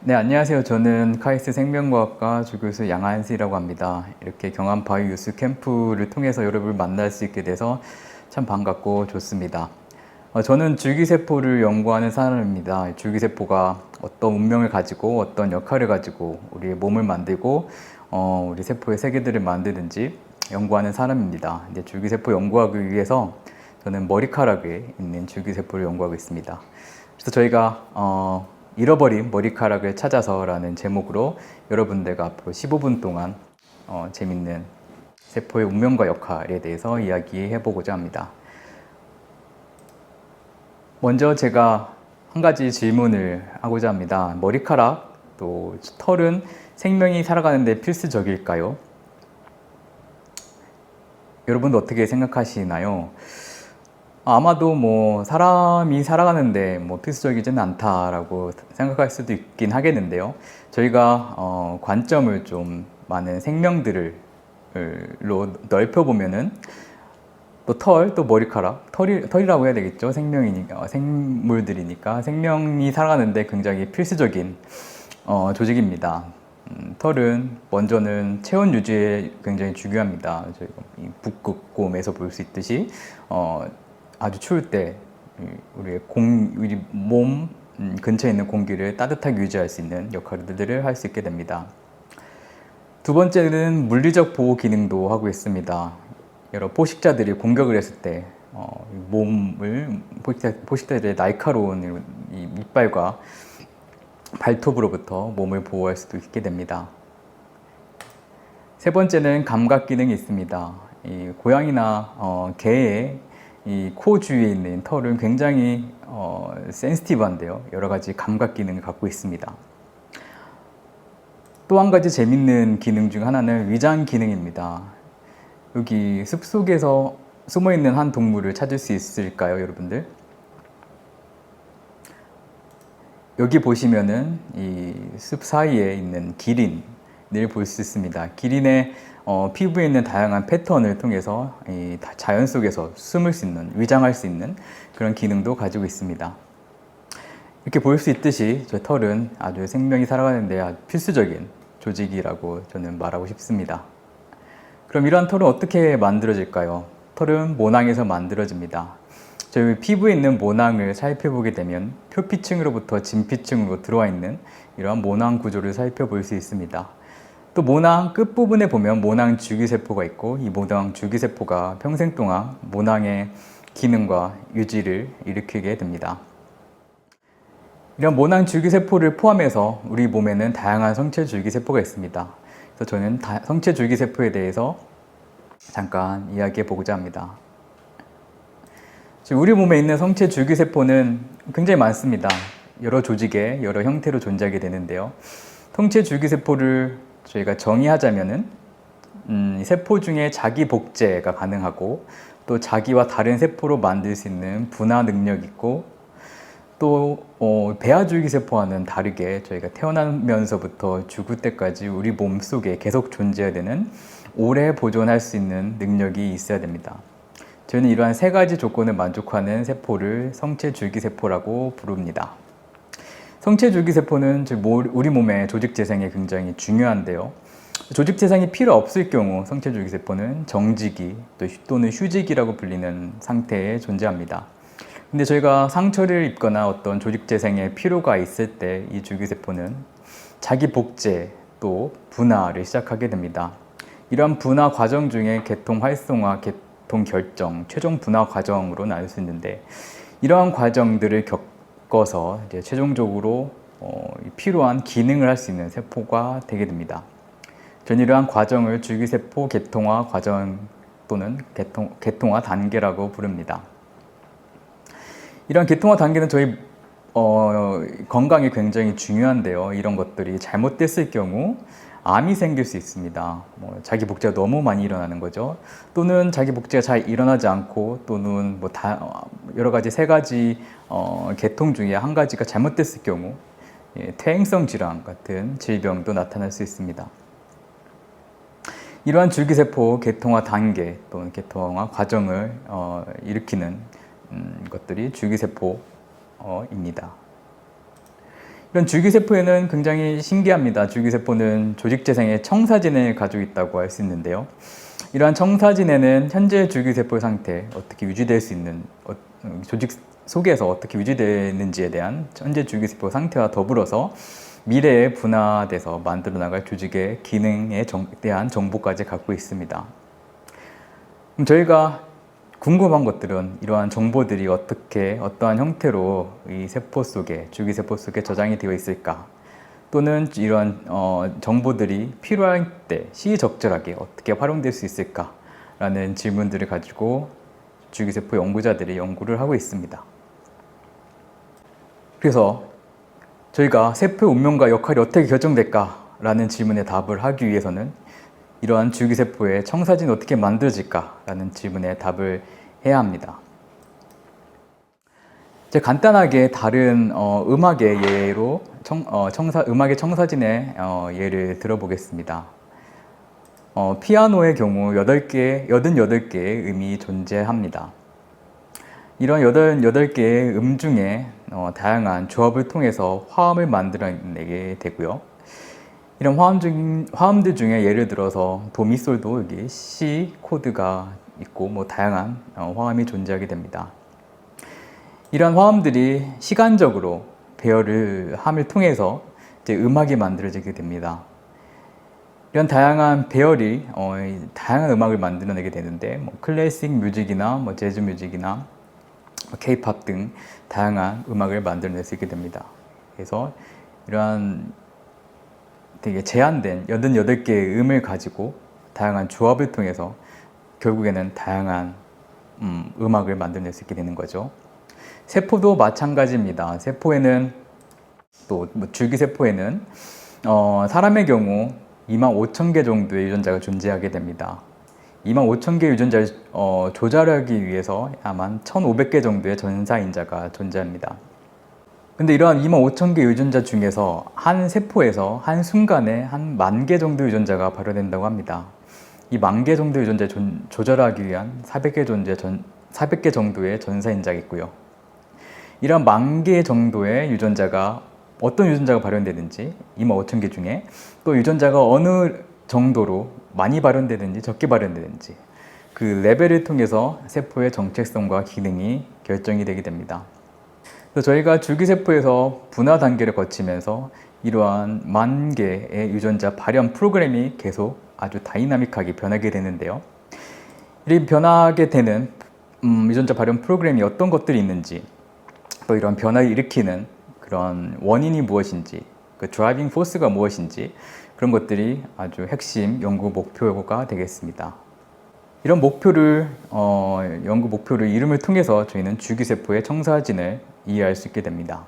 네, 안녕하세요. 저는 카이스트 생명과학과 조교수 양한수라고 합니다. 이렇게 경암 바이오유스 캠프를 통해서 여러분을 만날 수 있게 돼서 참 반갑고 좋습니다. 저는 줄기세포를 연구하는 사람입니다. 줄기세포가 어떤 운명을 가지고 어떤 역할을 가지고 우리의 몸을 만들고 우리 세포의 세계들을 만드는지 연구하는 사람입니다. 이제 줄기세포 연구하기 위해서 저는 머리카락에 있는 줄기세포를 연구하고 있습니다. 그래서 저희가 잃어버린 머리카락을 찾아서라는 제목으로 여러분들과 앞으로 15분 동안 재밌는 세포의 운명과 역할에 대해서 이야기해 보고자 합니다. 먼저 제가 한 가지 질문을 하고자 합니다. 머리카락 또 털은 생명이 살아가는데 필수적일까요? 여러분도 어떻게 생각하시나요? 아마도 뭐 사람이 살아가는데 뭐 필수적이지는 않다라고 생각할 수도 있긴 하겠는데요. 저희가 관점을 좀 많은 생명들로 넓혀 보면은 또 털, 또 머리카락, 털이라고 해야 되겠죠. 생명이니까 생물들이니까 생명이 살아가는데 굉장히 필수적인 조직입니다. 털은 먼저는 체온 유지에 굉장히 중요합니다. 저희가 이 북극곰에서 볼 수 있듯이 아주 추울 때 우리 몸 근처에 있는 공기를 따뜻하게 유지할 수 있는 역할들을 할 수 있게 됩니다. 두 번째는 물리적 보호 기능도 하고 있습니다. 여러 포식자들이 공격을 했을 때 포식자들의 날카로운 이 이빨과 발톱으로부터 몸을 보호할 수도 있게 됩니다. 세 번째는 감각 기능이 있습니다. 이 고양이나 개의 이 코 주위에 있는 털은 굉장히 센시티브한데요. 여러 가지 감각 기능을 갖고 있습니다. 또 한 가지 재밌는 기능 중 하나는 위장 기능입니다. 여기 숲속에서 숨어 있는 한 동물을 찾을 수 있을까요, 여러분들? 여기 보시면은 이 숲 사이에 있는 기린을 볼 수 있습니다. 기린의 피부에 있는 다양한 패턴을 통해서 자연 속에서 숨을 수 있는, 위장할 수 있는 그런 기능도 가지고 있습니다. 이렇게 볼 수 있듯이 저 털은 아주 생명이 살아가는 데 아주 필수적인 조직이라고 저는 말하고 싶습니다. 그럼 이러한 털은 어떻게 만들어질까요? 털은 모낭에서 만들어집니다. 저희 피부에 있는 모낭을 살펴보게 되면 표피층으로부터 진피층으로 들어와 있는 이러한 모낭 구조를 살펴볼 수 있습니다. 또 모낭 끝부분에 보면 모낭 줄기세포가 있고 이 모낭 줄기세포가 평생 동안 모낭의 기능과 유지를 일으키게 됩니다. 이런 모낭 줄기세포를 포함해서 우리 몸에는 다양한 성체 줄기세포가 있습니다. 그래서 저는 성체 줄기세포에 대해서 잠깐 이야기해 보고자 합니다. 우리 몸에 있는 성체 줄기세포는 굉장히 많습니다. 여러 조직에 여러 형태로 존재하게 되는데요. 성체 줄기세포를 저희가 정의하자면은 세포 중에 자기 복제가 가능하고 또 자기와 다른 세포로 만들 수 있는 분화 능력이 있고 또 배아줄기세포와는 다르게 저희가 태어나면서부터 죽을 때까지 우리 몸 속에 계속 존재해야 되는 오래 보존할 수 있는 능력이 있어야 됩니다. 저희는 이러한 세 가지 조건을 만족하는 세포를 성체 줄기세포라고 부릅니다. 성체 줄기세포는 우리 몸의 조직 재생에 굉장히 중요한데요. 조직 재생이 필요 없을 경우 성체 줄기세포는 정지기 또는 휴지기라고 불리는 상태에 존재합니다. 근데 저희가 상처를 입거나 어떤 조직 재생에 필요가 있을 때 이 줄기세포는 자기 복제 또 분화를 시작하게 됩니다. 이러한 분화 과정 중에 계통 활성화, 계통 결정, 최종 분화 과정으로 나눌 수 있는데 이러한 과정들을 겪어서 이제 최종적으로 필요한 기능을 할 수 있는 세포가 되게 됩니다. 저는 이러한 과정을 줄기세포 계통화 과정 또는 계통화 단계라고 부릅니다. 이런 계통화 단계는 저희 건강에 굉장히 중요한데요. 이런 것들이 잘못됐을 경우 암이 생길 수 있습니다. 자기 복제가 너무 많이 일어나는 거죠. 또는 자기 복제가 잘 일어나지 않고 또는 여러 가지 세 가지 계통 중에 한 가지가 잘못됐을 경우 퇴행성 질환 같은 질병도 나타날 수 있습니다. 이러한 줄기세포 계통화 단계 또는 계통화 과정을 일으키는 것들이 줄기세포입니다. 이런 줄기세포에는 굉장히 신기합니다. 줄기세포는 조직재생의 청사진을 가지고 있다고 할 수 있는데요. 이러한 청사진에는 현재 줄기세포 상태, 어떻게 유지될 수 있는, 조직 속에서 어떻게 유지되는지에 대한 현재 줄기세포 상태와 더불어서 미래에 분화돼서 만들어 나갈 조직의 기능에 대한 정보까지 갖고 있습니다. 그럼 저희가 궁금한 것들은 이러한 정보들이 어떠한 형태로 이 세포 속에, 줄기세포 속에 저장이 되어 있을까? 또는 이러한 정보들이 필요할 때 시의적절하게 어떻게 활용될 수 있을까? 라는 질문들을 가지고 줄기세포 연구자들이 연구를 하고 있습니다. 그래서 저희가 세포의 운명과 역할이 어떻게 결정될까? 라는 질문에 답을 하기 위해서는 이러한 줄기세포의 청사진이 어떻게 만들어질까? 라는 질문에 답을 해야 합니다. 이제 간단하게 다른 음악의 예로 음악의 청사진의 예를 들어보겠습니다. 피아노의 경우 88개의 음이 존재합니다. 이런 88개의 음 중에 다양한 조합을 통해서 화음을 만들어내게 되고요. 이런 화음들 중에 예를 들어서 도미솔도 여기 C 코드가 있고 다양한 화음이 존재하게 됩니다. 이런 화음들이 시간적으로 함을 통해서 이제 음악이 만들어지게 됩니다. 이런 다양한 배열이 다양한 음악을 만들어내게 되는데 클래식 뮤직이나 재즈 뮤직이나 K-팝 등 다양한 음악을 만들어낼 수 있게 됩니다. 그래서 이러한 되게 제한된 88개의 음을 가지고 다양한 조합을 통해서 결국에는 다양한 음악을 만들어낼 수 있게 되는 거죠. 세포도 마찬가지입니다. 세포에는 또 줄기세포에는 사람의 경우 25,000개 정도의 유전자가 존재하게 됩니다. 25,000개 유전자를 조절하기 위해서 아마 1,500개 정도의 전사인자가 존재합니다. 근데 이러한 25,000개 유전자 중에서 한 세포에서 한 순간에 한 10,000개 정도 유전자가 발효된다고 합니다. 이 10,000개 정도 유전자를 조절하기 위한 400개 정도의 전사인자가 있고요. 이런 10,000개 정도의 유전자가 어떤 유전자가 발현되는지 25,000개 중에 또 유전자가 어느 정도로 많이 발현되는지 적게 발현되는지 그 레벨을 통해서 세포의 정체성과 기능이 결정이 되게 됩니다. 그래서 저희가 줄기세포에서 분화 단계를 거치면서 이러한 10,000개의 유전자 발현 프로그램이 계속 아주 다이나믹하게 변하게 되는데요. 이 변하게 되는 유전자 발현 프로그램이 어떤 것들이 있는지 또 이런 변화를 일으키는 그런 원인이 무엇인지 그 드라이빙 포스가 무엇인지 그런 것들이 아주 핵심 연구 목표가 되겠습니다. 이런 연구 목표를 이름을 통해서 저희는 줄기세포의 청사진을 이해할 수 있게 됩니다.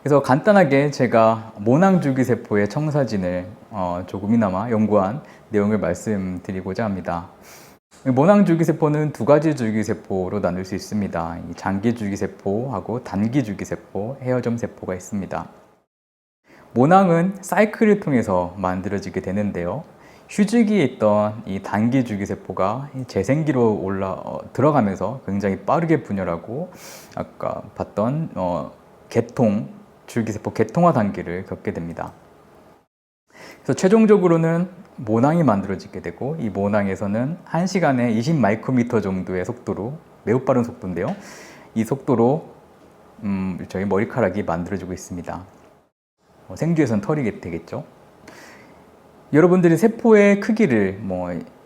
그래서 간단하게 제가 모낭줄기세포의 청사진을 조금이나마 연구한 내용을 말씀드리고자 합니다. 모낭줄기세포는 두 가지 줄기세포로 나눌 수 있습니다. 장기줄기세포하고 단기줄기세포, 헤어점세포가 있습니다. 모낭은 사이클을 통해서 만들어지게 되는데요. 휴지기에 있던 이 단기줄기세포가 재생기로 들어가면서 굉장히 빠르게 분열하고 아까 봤던 줄기세포 개통화 단계를 겪게 됩니다. 그래서 최종적으로는 모낭이 만들어지게 되고 이 모낭에서는 1시간에 20 마이크로미터 정도의 속도로 매우 빠른 속도인데요. 이 속도로 저희 머리카락이 만들어지고 있습니다. 생쥐에서는 털이 되겠죠. 여러분들이 세포의 크기를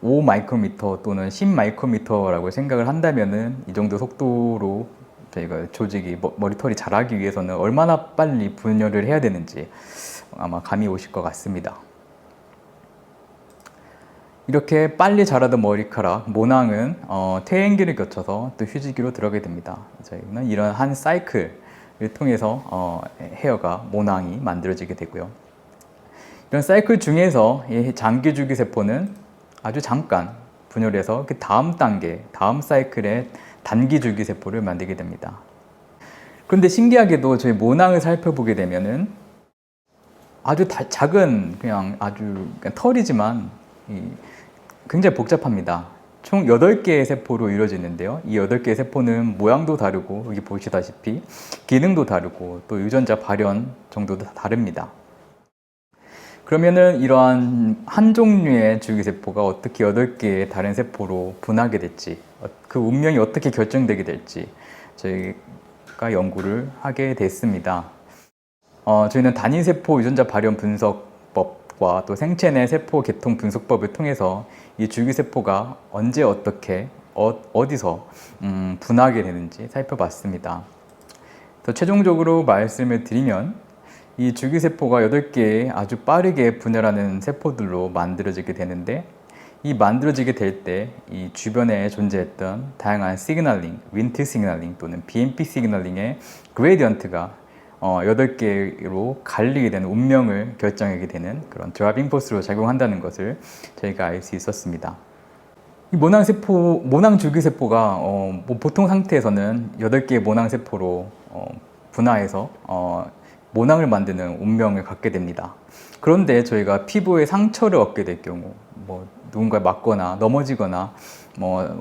5 마이크로미터 또는 10 마이크로미터라고 생각을 한다면은 이 정도 속도로 저희가 조직이 머리털이 자라기 위해서는 얼마나 빨리 분열을 해야 되는지 아마 감이 오실 것 같습니다. 이렇게 빨리 자라던 머리카락, 모낭은 퇴행기를 거쳐서 또 휴지기로 들어가게 됩니다. 저희는 이런 한 사이클을 통해서 모낭이 만들어지게 되고요. 이런 사이클 중에서 이 장기줄기세포는 아주 잠깐 분열해서 그 다음 단계, 다음 사이클의 단기줄기세포를 만들게 됩니다. 그런데 신기하게도 저희 모낭을 살펴보게 되면은 아주 작은 그냥 털이지만 굉장히 복잡합니다. 총 8개의 세포로 이루어지는데요. 이 8개의 세포는 모양도 다르고 여기 보시다시피 기능도 다르고 또 유전자 발현 정도도 다릅니다. 그러면은 이러한 한 종류의 줄기세포가 어떻게 8개의 다른 세포로 분화하게 될지, 그 운명이 어떻게 결정되게 될지 저희가 연구를 하게 됐습니다. 저희는 단위세포 유전자 발현 분석법과 또 생체 내 세포 계통 분석법을 통해서 이 줄기세포가 언제 어떻게 어디서 분화하게 되는지 살펴봤습니다. 더 최종적으로 말씀을 드리면 이 줄기세포가 8개의 아주 빠르게 분열하는 세포들로 만들어지게 되는데, 이 만들어지게 될 때 이 주변에 존재했던 다양한 시그널링, 윈트 시그널링 또는 BMP 시그널링의 그레디언트가 8개로 갈리게 되는 운명을 결정하게 되는 그런 드라이빙 포스로 작용한다는 것을 저희가 알 수 있었습니다. 이 모낭 줄기세포가 보통 상태에서는 8개의 모낭세포로 분화해서 모낭을 만드는 운명을 갖게 됩니다. 그런데 저희가 피부에 상처를 얻게 될 경우, 누군가 맞거나 넘어지거나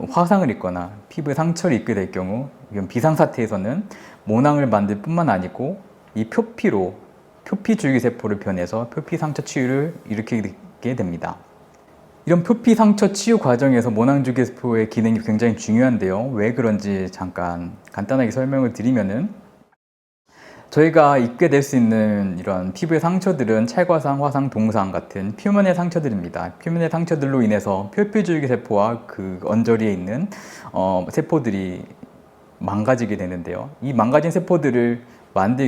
화상을 입거나 피부에 상처를 입게 될 경우, 이런 비상사태에서는 모낭을 만들 뿐만 아니고 이 표피 줄기세포를 변해서 표피 상처 치유를 일으키게 됩니다. 이런 표피 상처 치유 과정에서 모낭 줄기세포의 기능이 굉장히 중요한데요. 왜 그런지 잠깐 간단하게 설명을 드리면은, 저희가 입게 될 수 있는 이런 피부의 상처들은 찰과상, 화상, 동상 같은 표면의 상처들입니다. 표면의 상처들로 인해서 표피줄기세포와 그 언저리에 있는 세포들이 망가지게 되는데요. 이 망가진 세포들을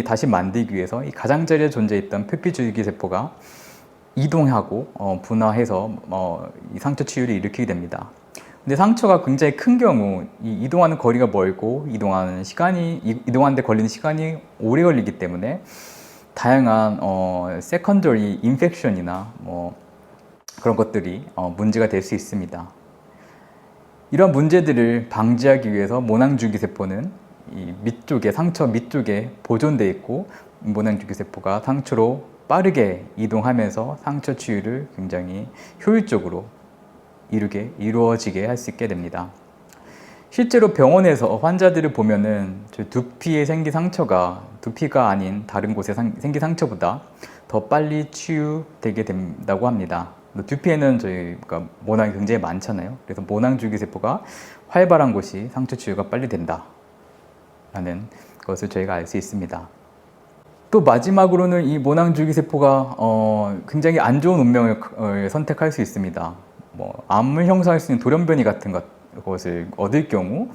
다시 만들기 위해서 이 가장자리에 존재했던 표피줄기세포가 이동하고 분화해서 이 상처 치유를 일으키게 됩니다. 근데 상처가 굉장히 큰 경우, 이동하는 거리가 멀고 이동하는데 걸리는 시간이 오래 걸리기 때문에 다양한 세컨더리 인펙션이나 그런 것들이 문제가 될 수 있습니다. 이런 문제들을 방지하기 위해서 모낭줄기세포는 이 상처 밑쪽에 보존되어 있고, 모낭줄기세포가 상처로 빠르게 이동하면서 상처 치유를 굉장히 효율적으로 이루어지게 할 수 있게 됩니다. 실제로 병원에서 환자들을 보면은 두피에 생긴 상처가 두피가 아닌 다른 곳에 생긴 상처보다 더 빨리 치유되게 된다고 합니다. 두피에는 저희가 모낭이 굉장히 많잖아요. 그래서 모낭줄기세포가 활발한 곳이 상처 치유가 빨리 된다라는 것을 저희가 알 수 있습니다. 또 마지막으로는 이 모낭줄기세포가 굉장히 안 좋은 운명을 선택할 수 있습니다. 암을 형성할 수 있는 돌연변이 같은 것을 얻을 경우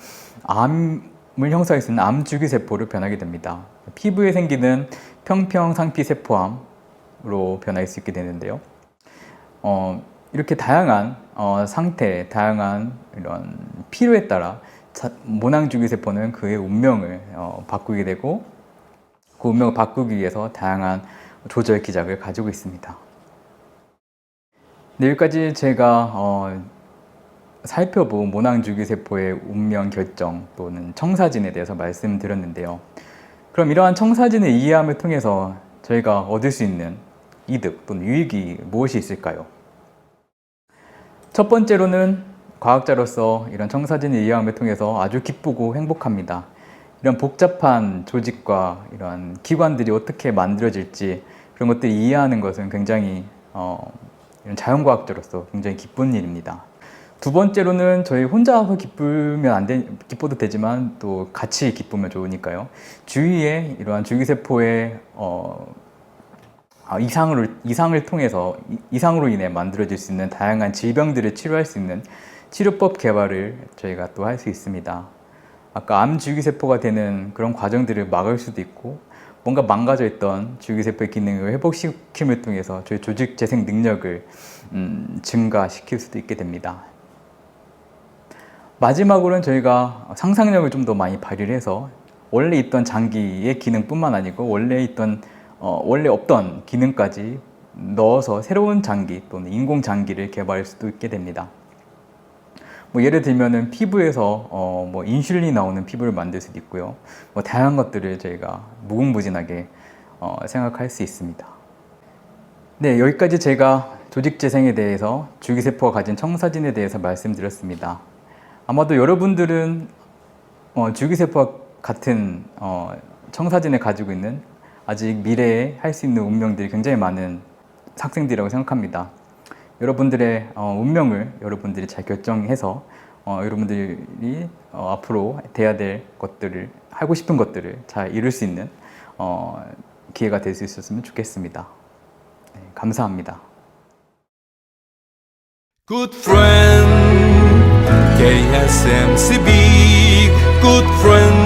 암을 형성할 수 있는 암줄기세포를 변하게 됩니다. 피부에 생기는 평평상피세포암으로 변할 수 있게 되는데요. 이렇게 다양한 상태, 다양한 이런 필요에 따라 모낭줄기세포는 그의 운명을 바꾸게 되고, 그 운명을 바꾸기 위해서 다양한 조절 기작을 가지고 있습니다. 네, 여기까지 제가 살펴본 모낭줄기세포의 운명 결정 또는 청사진에 대해서 말씀드렸는데요. 그럼 이러한 청사진을 이해함을 통해서 저희가 얻을 수 있는 이득 또는 유익이 무엇이 있을까요? 첫 번째로는 과학자로서 이런 청사진을 이해함을 통해서 아주 기쁘고 행복합니다. 이런 복잡한 조직과 이런 기관들이 어떻게 만들어질지 그런 것들을 이해하는 것은 굉장히 이런 자연과학자로서 굉장히 기쁜 일입니다. 두 번째로는 저희 혼자서 기뻐도 되지만 또 같이 기쁘면 좋으니까요. 주위에 이러한 줄기세포의 이상으로 인해 만들어질 수 있는 다양한 질병들을 치료할 수 있는 치료법 개발을 저희가 또 할 수 있습니다. 아까 암 줄기세포가 되는 그런 과정들을 막을 수도 있고, 뭔가 망가져 있던 줄기세포의 기능을 회복시킴을 통해서 저희 조직 재생 능력을 증가시킬 수도 있게 됩니다. 마지막으로는 저희가 상상력을 좀 더 많이 발휘를 해서 원래 있던 장기의 기능뿐만 아니고 원래 없던 기능까지 넣어서 새로운 장기 또는 인공 장기를 개발할 수도 있게 됩니다. 예를 들면은 피부에서 인슐린이 나오는 피부를 만들 수도 있고요. 다양한 것들을 저희가 무궁무진하게 생각할 수 있습니다. 네, 여기까지 제가 조직재생에 대해서 줄기세포가 가진 청사진에 대해서 말씀드렸습니다. 아마도 여러분들은 줄기세포와 같은 청사진을 가지고 있는 아직 미래에 할 수 있는 운명들이 굉장히 많은 학생들이라고 생각합니다. 여러분들의 운명을 여러분들이 잘 결정해서 여러분들이 앞으로 돼야 될 것들을, 하고 싶은 것들을 잘 이룰 수 있는 기회가 될 수 있었으면 좋겠습니다. 네, 감사합니다. Good friend, KSMCB, good friend.